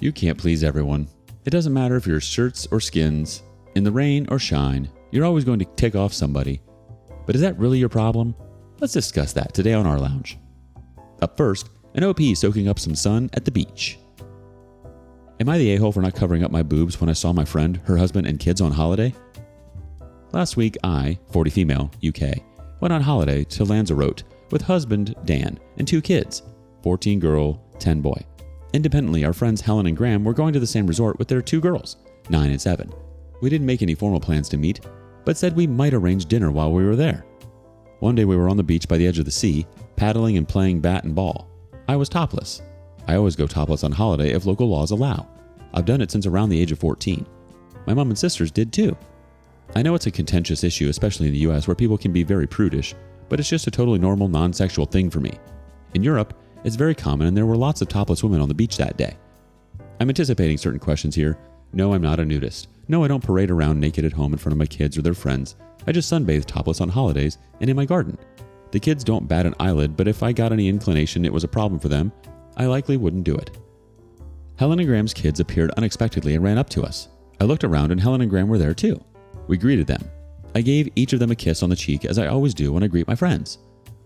You can't please everyone. It doesn't matter if you're shirts or skins, in the rain or shine, you're always going to tick off somebody. But is that really your problem? Let's discuss that today on rLounge. Up first, an OP soaking up some sun at the beach. Am I the a-hole for not covering up my boobs when I saw my friend, her husband, and kids on holiday? Last week, I, 40 female, UK, went on holiday to Lanzarote with husband Dan and 2 kids, 14 girl, 10 boy. Independently, our friends Helen and Graham were going to the same resort with their 2 girls, 9 and 7. We didn't make any formal plans to meet, but said we might arrange dinner while we were there. One day we were on the beach by the edge of the sea, paddling and playing bat and ball. I was topless. I always go topless on holiday if local laws allow. I've done it since around the age of 14. My mom and sisters did too. I know it's a contentious issue, especially in the US, where people can be very prudish, but it's just a totally normal, non-sexual thing for me. In Europe, it's very common and there were lots of topless women on the beach that day. I'm anticipating certain questions here. No, I'm not a nudist. No, I don't parade around naked at home in front of my kids or their friends. I just sunbathe topless on holidays and in my garden. The kids don't bat an eyelid, but if I got any inclination it was a problem for them, I likely wouldn't do it. Helen and Graham's kids appeared unexpectedly and ran up to us. I looked around and Helen and Graham were there too. We greeted them. I gave each of them a kiss on the cheek as I always do when I greet my friends.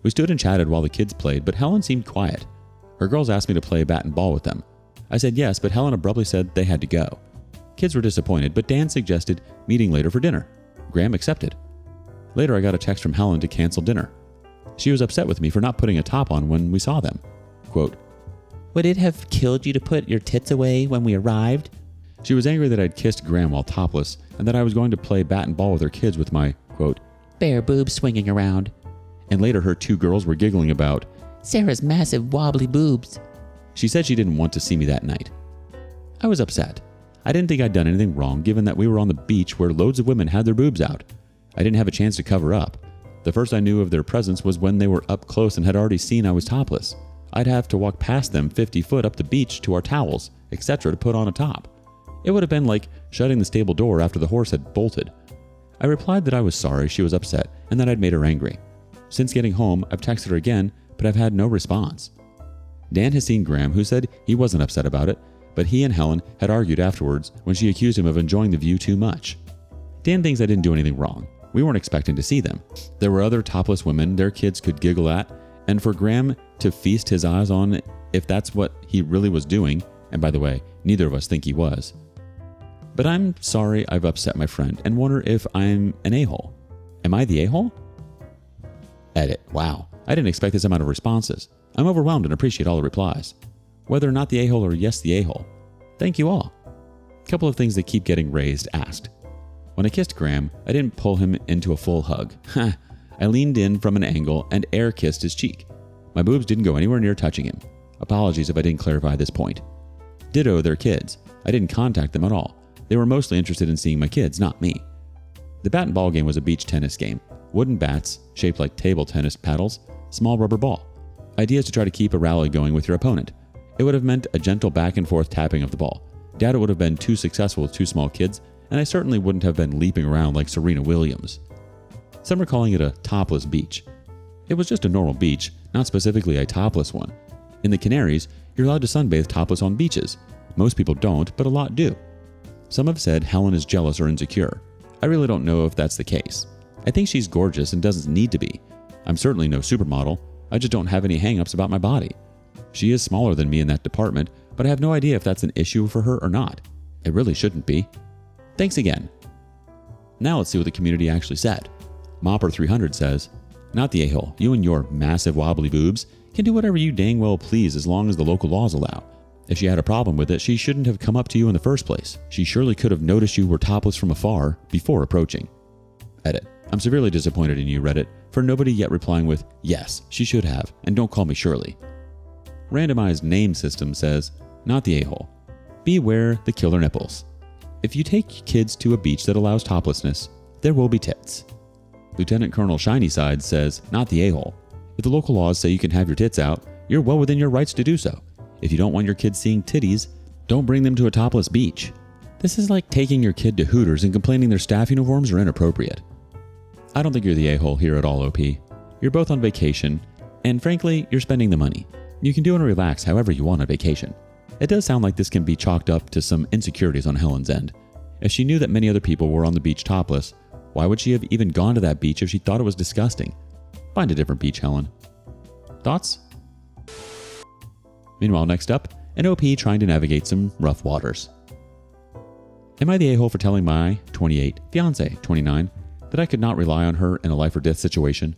We stood and chatted while the kids played, but Helen seemed quiet. Her girls asked me to play bat and ball with them. I said yes, but Helen abruptly said they had to go. Kids were disappointed, but Dan suggested meeting later for dinner. Graham accepted. Later I got a text from Helen to cancel dinner. She was upset with me for not putting a top on when we saw them. Quote, "Would it have killed you to put your tits away when we arrived?" She was angry that I'd kissed Graham while topless and that I was going to play bat and ball with her kids with my, quote, "bare boobs swinging around." And later her 2 girls were giggling about Sarah's massive wobbly boobs. She said she didn't want to see me that night. I was upset. I didn't think I'd done anything wrong given that we were on the beach where loads of women had their boobs out. I didn't have a chance to cover up. The first I knew of their presence was when they were up close and had already seen I was topless. I'd have to walk past them 50 foot up the beach to our towels, etc. to put on a top. It would have been like shutting the stable door after the horse had bolted. I replied that I was sorry she was upset and that I'd made her angry. Since getting home, I've texted her again, but I've had no response. Dan has seen Graham, who said he wasn't upset about it, but he and Helen had argued afterwards when she accused him of enjoying the view too much. Dan thinks I didn't do anything wrong. We weren't expecting to see them. There were other topless women their kids could giggle at, and for Graham to feast his eyes on if that's what he really was doing, and by the way, neither of us think he was. But I'm sorry I've upset my friend and wonder if I'm an a-hole. Am I the a-hole? Edit. Wow. I didn't expect this amount of responses. I'm overwhelmed and appreciate all the replies. Whether or not the a-hole or yes the a-hole. Thank you all. Couple of things that keep getting raised asked. When I kissed Graham, I didn't pull him into a full hug. I leaned in from an angle and air kissed his cheek. My boobs didn't go anywhere near touching him. Apologies if I didn't clarify this point. Ditto their kids. I didn't contact them at all. They were mostly interested in seeing my kids, not me. The bat and ball game was a beach tennis game. Wooden bats, shaped like table tennis paddles, small rubber ball. Ideas to try to keep a rally going with your opponent. It would have meant a gentle back and forth tapping of the ball. Doubt it would have been too successful with 2 small kids, and I certainly wouldn't have been leaping around like Serena Williams. Some are calling it a topless beach. It was just a normal beach, not specifically a topless one. In the Canaries, you're allowed to sunbathe topless on beaches. Most people don't, but a lot do. Some have said Helen is jealous or insecure. I really don't know if that's the case. I think she's gorgeous and doesn't need to be. I'm certainly no supermodel. I just don't have any hang-ups about my body. She is smaller than me in that department, but I have no idea if that's an issue for her or not. It really shouldn't be. Thanks again. Now let's see what the community actually said. Mopper300 says, "Not the a-hole. You and your massive wobbly boobs can do whatever you dang well please as long as the local laws allow. If she had a problem with it, she shouldn't have come up to you in the first place. She surely could have noticed you were topless from afar before approaching." Edit. I'm severely disappointed in you, Reddit, for nobody yet replying with, "Yes, she should have, and don't call me Shirley." Randomized Name System says, "Not the a-hole. Beware the killer nipples. If you take kids to a beach that allows toplessness, there will be tits." Lieutenant Colonel Shiny-Side says, "Not the a-hole. If the local laws say you can have your tits out, you're well within your rights to do so. If you don't want your kids seeing titties, don't bring them to a topless beach. This is like taking your kid to Hooters and complaining their staff uniforms are inappropriate." I don't think you're the a-hole here at all, OP. You're both on vacation, and frankly, you're spending the money. You can do and relax however you want on vacation. It does sound like this can be chalked up to some insecurities on Helen's end. If she knew that many other people were on the beach topless, why would she have even gone to that beach if she thought it was disgusting? Find a different beach, Helen. Thoughts? Meanwhile, next up, an OP trying to navigate some rough waters. Am I the a-hole for telling my 28 fiance, 29, that I could not rely on her in a life or death situation?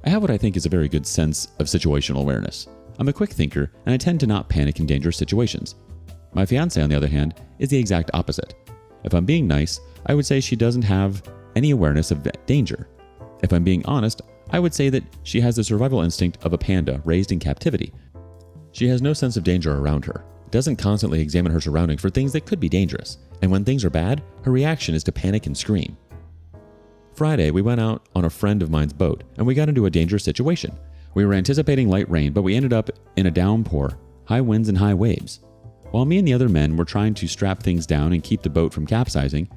I have what I think is a very good sense of situational awareness. I'm a quick thinker, and I tend to not panic in dangerous situations. My fiance, on the other hand, is the exact opposite. If I'm being nice, I would say she doesn't have any awareness of danger. If I'm being honest, I would say that she has the survival instinct of a panda raised in captivity. She has no sense of danger around her, doesn't constantly examine her surroundings for things that could be dangerous, and when things are bad, her reaction is to panic and scream. Friday, we went out on a friend of mine's boat, and we got into a dangerous situation. We were anticipating light rain, but we ended up in a downpour, high winds and high waves. While me and the other men were trying to strap things down and keep the boat from capsizing,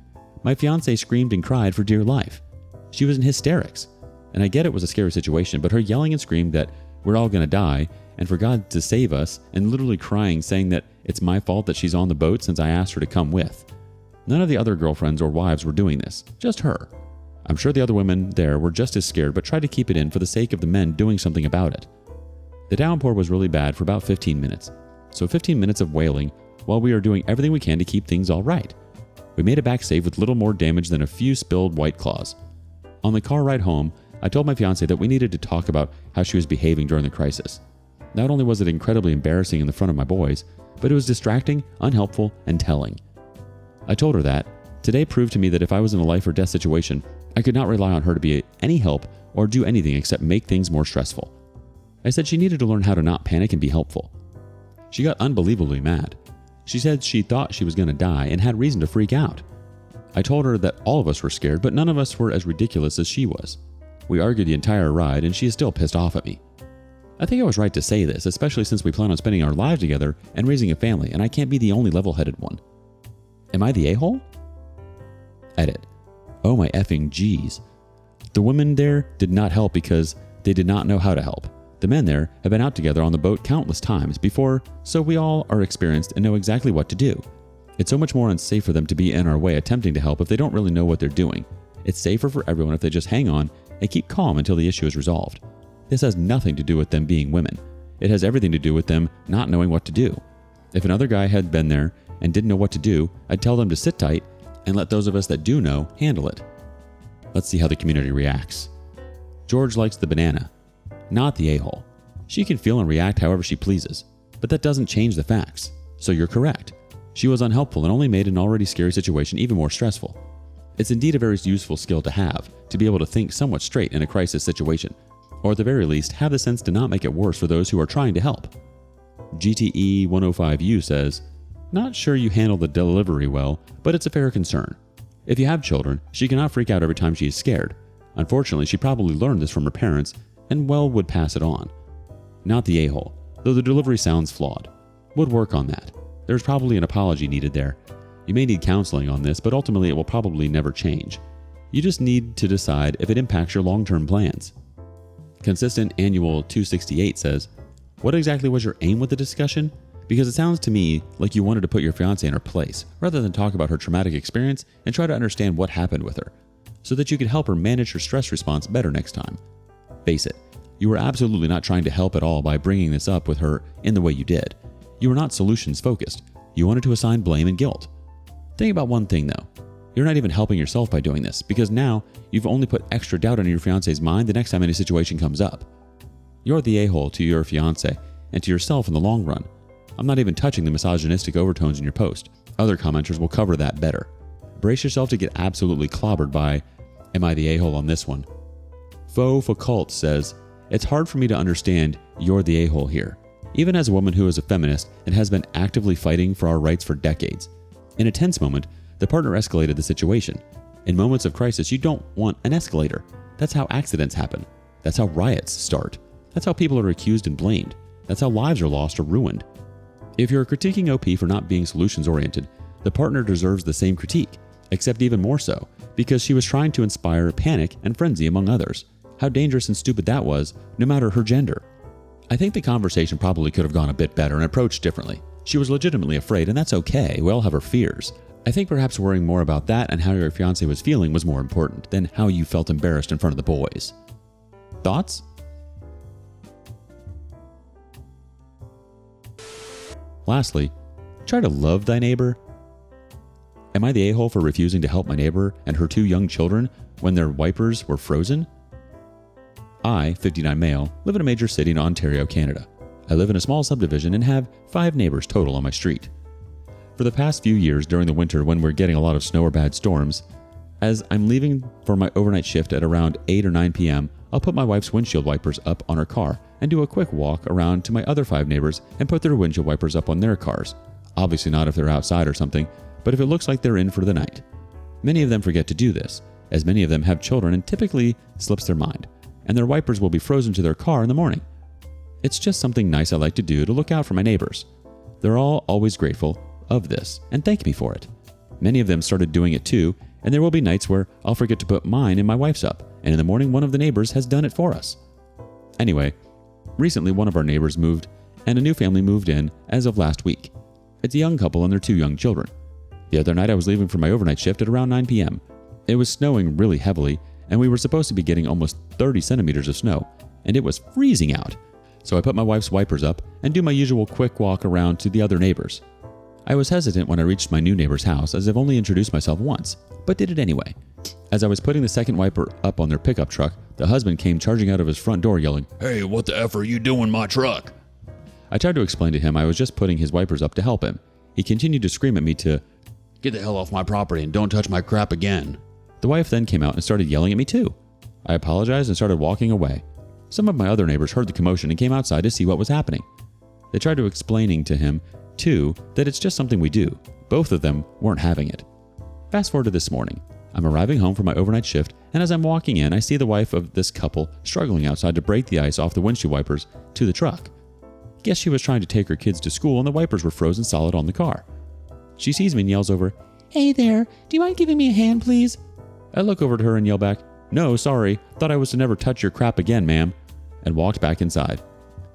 my fiance screamed and cried for dear life. She was in hysterics, and I get it was a scary situation, but her yelling and screaming that we're all gonna die, and for God to save us, and literally crying saying that it's my fault that she's on the boat since I asked her to come with. None of the other girlfriends or wives were doing this, just her. I'm sure the other women there were just as scared but tried to keep it in for the sake of the men doing something about it. The downpour was really bad for about 15 minutes. So 15 minutes of wailing while we are doing everything we can to keep things all right. We made it back safe with little more damage than a few spilled White Claws. On the car ride home, I told my fiance that we needed to talk about how she was behaving during the crisis. Not only was it incredibly embarrassing in the front of my boys, but it was distracting, unhelpful, and telling. I told her that today proved to me that if I was in a life or death situation, I could not rely on her to be any help or do anything except make things more stressful. I said she needed to learn how to not panic and be helpful. She got unbelievably mad. She said she thought she was going to die and had reason to freak out. I told her that all of us were scared, but none of us were as ridiculous as she was. We argued the entire ride, and she is still pissed off at me. I think I was right to say this, especially since we plan on spending our lives together and raising a family, and I can't be the only level-headed one. Am I the a-hole? Edit. Oh my effing G's. The women there did not help because they did not know how to help. The men there have been out together on the boat countless times before, so we all are experienced and know exactly what to do. It's so much more unsafe for them to be in our way attempting to help if they don't really know what they're doing. It's safer for everyone if they just hang on and keep calm until the issue is resolved. This has nothing to do with them being women. It has everything to do with them not knowing what to do. If another guy had been there and didn't know what to do, I'd tell them to sit tight and let those of us that do know handle it. Let's see how the community reacts. George likes the banana, not the a-hole. She can feel and react however she pleases, but that doesn't change the facts. So you're correct. She was unhelpful and only made an already scary situation even more stressful. It's indeed a very useful skill to have, to be able to think somewhat straight in a crisis situation, or at the very least have the sense to not make it worse for those who are trying to help. GTE 105U says, not sure you handle the delivery well, but it's a fair concern. If you have children, she cannot freak out every time she is scared. Unfortunately, she probably learned this from her parents and would pass it on. Not the a-hole, though the delivery sounds flawed. Would work on that. There's probably an apology needed there. You may need counseling on this, but ultimately it will probably never change. You just need to decide if it impacts your long-term plans. Consistent Annual 268 says, what exactly was your aim with the discussion? Because it sounds to me like you wanted to put your fiancée in her place, rather than talk about her traumatic experience and try to understand what happened with her, so that you could help her manage her stress response better next time. Face it, you were absolutely not trying to help at all by bringing this up with her in the way you did. You were not solutions focused. You wanted to assign blame and guilt. Think about one thing though. You're not even helping yourself by doing this, because now you've only put extra doubt on your fiancé's mind the next time any situation comes up. You're the a-hole to your fiancé and to yourself in the long run. I'm not even touching the misogynistic overtones in your post. Other commenters will cover that better. Brace yourself to get absolutely clobbered by, am I the a-hole on this one? Faux Foucault says, it's hard for me to understand you're the a-hole here, even as a woman who is a feminist and has been actively fighting for our rights for decades. In a tense moment, the partner escalated the situation. In moments of crisis, you don't want an escalator. That's how accidents happen. That's how riots start. That's how people are accused and blamed. That's how lives are lost or ruined. If you're critiquing OP for not being solutions-oriented, the partner deserves the same critique, except even more so, because she was trying to inspire panic and frenzy among others. How dangerous and stupid that was, no matter her gender. I think the conversation probably could have gone a bit better and approached differently. She was legitimately afraid, and that's okay. We all have our fears. I think perhaps worrying more about that and how your fiancé was feeling was more important than how you felt embarrassed in front of the boys. Thoughts? Lastly, try to love thy neighbor. Am I the a-hole for refusing to help my neighbor and her 2 young children when their wipers were frozen? I, 59 male, live in a major city in Ontario, Canada. I live in a small subdivision and have 5 neighbors total on my street. For the past few years during the winter when we're getting a lot of snow or bad storms, as I'm leaving for my overnight shift at around 8 or 9 p.m., I'll put my wife's windshield wipers up on her car and do a quick walk around to my other 5 neighbors and put their windshield wipers up on their cars. Obviously not if they're outside or something, but if it looks like they're in for the night. Many of them forget to do this, as many of them have children and typically slips their mind, and their wipers will be frozen to their car in the morning. It's just something nice I like to do to look out for my neighbors. They're all always grateful of this and thank me for it. Many of them started doing it too, and there will be nights where I'll forget to put mine and my wife's up, and in the morning one of the neighbors has done it for us. Anyway, recently one of our neighbors moved, and a new family moved in as of last week. It's a young couple and their 2 young children. The other night I was leaving for my overnight shift at around 9 p.m. It was snowing really heavily, and we were supposed to be getting almost 30 centimeters of snow, and it was freezing out. So I put my wife's wipers up and do my usual quick walk around to the other neighbors. I was hesitant when I reached my new neighbor's house, as I've only introduced myself once, but did it anyway. As I was putting the second wiper up on their pickup truck, the husband came charging out of his front door yelling, "Hey, what the F are you doing my truck?" I tried to explain to him I was just putting his wipers up to help him. He continued to scream at me to get the hell off my property and don't touch my crap again. The wife then came out and started yelling at me too. I apologized and started walking away. Some of my other neighbors heard the commotion and came outside to see what was happening. They tried to explaining to him, too, that it's just something we do. Both of them weren't having it. Fast forward to this morning. I'm arriving home from my overnight shift, and as I'm walking in, I see the wife of this couple struggling outside to break the ice off the windshield wipers to the truck. Guess she was trying to take her kids to school and the wipers were frozen solid on the car. She sees me and yells over, "Hey there, do you mind giving me a hand, please?" I look over to her and yell back, "No, sorry, thought I was to never touch your crap again, ma'am," and walked back inside.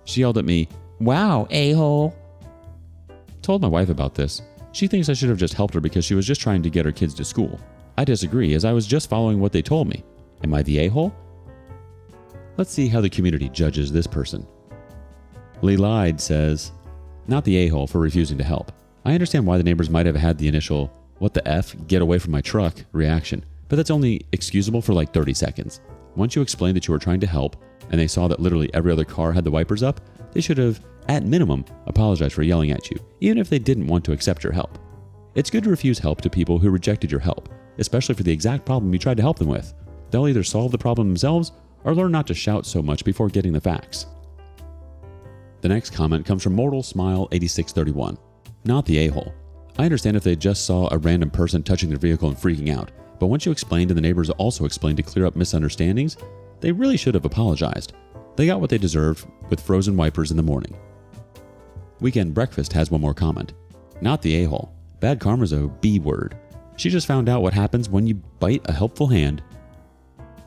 She yelled at me, "Wow, a-hole." Told my wife about this. She thinks I should have just helped her because she was just trying to get her kids to school. I disagree, as I was just following what they told me. Am I the a-hole? Let's see how the community judges this person. Lee Lied says, "Not the a-hole for refusing to help. I understand why the neighbors might have had the initial, 'What the F, get away from my truck' reaction, but that's only excusable for like 30 seconds. Once you explained that you were trying to help, and they saw that literally every other car had the wipers up, they should have, at minimum, apologized for yelling at you, even if they didn't want to accept your help. It's good to refuse help to people who rejected your help, especially for the exact problem you tried to help them with. They'll either solve the problem themselves or learn not to shout so much before getting the facts." The next comment comes from Mortal Smile 8631. "Not the a-hole. I understand if they just saw a random person touching their vehicle and freaking out, but once you explained and the neighbors also explained to clear up misunderstandings, they really should have apologized. They got what they deserved with frozen wipers in the morning." Weekend Breakfast has one more comment. "Not the a-hole. Bad karma's a B word. She just found out what happens when you bite a helpful hand."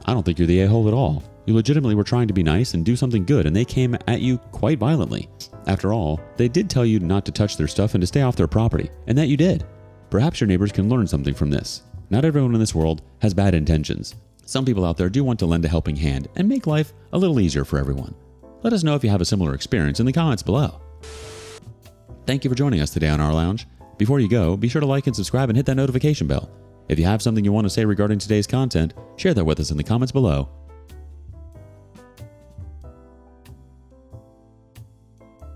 I don't think you're the a-hole at all. You legitimately were trying to be nice and do something good, and they came at you quite violently. After all, they did tell you not to touch their stuff and to stay off their property, and that you did. Perhaps your neighbors can learn something from this. Not everyone in this world has bad intentions. Some people out there do want to lend a helping hand and make life a little easier for everyone. Let us know if you have a similar experience in the comments below. Thank you for joining us today on rLounge. Before you go, be sure to like and subscribe and hit that notification bell. If you have something you want to say regarding today's content, share that with us in the comments below.